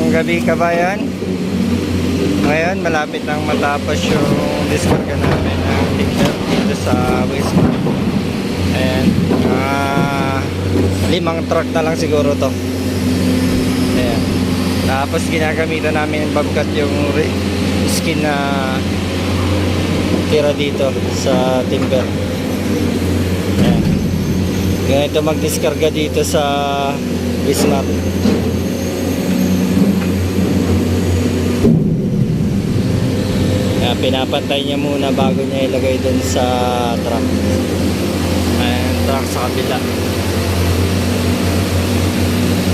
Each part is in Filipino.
gabi kabayan. Ngayon malapit nang matapos yung diskarga namin ng timber dito sa Wisma. Ayan, 5 truck na lang siguro to. Ayan. Tapos ginagamitan namin yung bobcat yung skin na tira dito sa timber. Ayan. Ganito magdiskarga dito sa Wisma. Pinapantay niya muna bago niya ilagay dun sa truck. Ayan, truck sa kabila.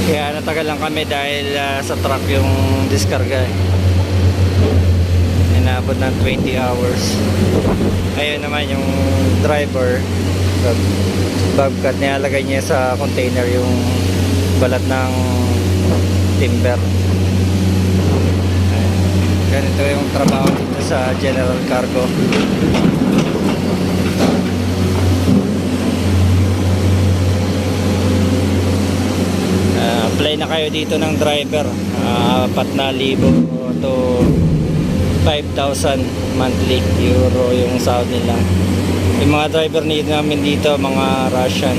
Kaya natagal lang kami dahil sa truck yung diskarga inabot ng 20 hours. Ayun naman yung driver, bobcat, nilalagay niya sa container yung balat ng timber. Ganito yung trabaho dito sa General Cargo. Apply na kayo dito ng driver, 4,000 to 5,000 monthly euro yung sahod nila. Yung mga driver namin dito, mga Russian.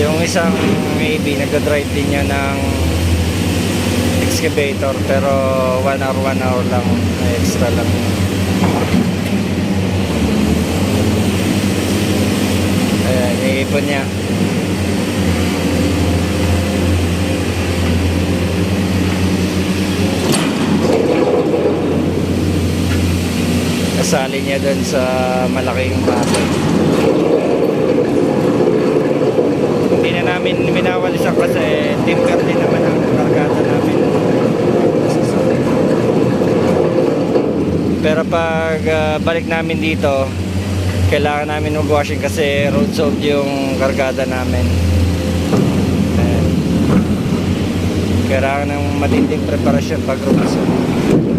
Yung isang maybe nagda-drive din niya ng excavator, pero 1 hour lang, extra lang. Ayan, iipon niya. Kasali niya dun sa malaking bakod. Hindi na namin minawalisan kasi timber din naman ang kargada namin. Pero pag balik namin dito, kailangan namin mag-washing kasi road sold yung kargada namin. Kailangan ng matinding preparasyon pag road sold.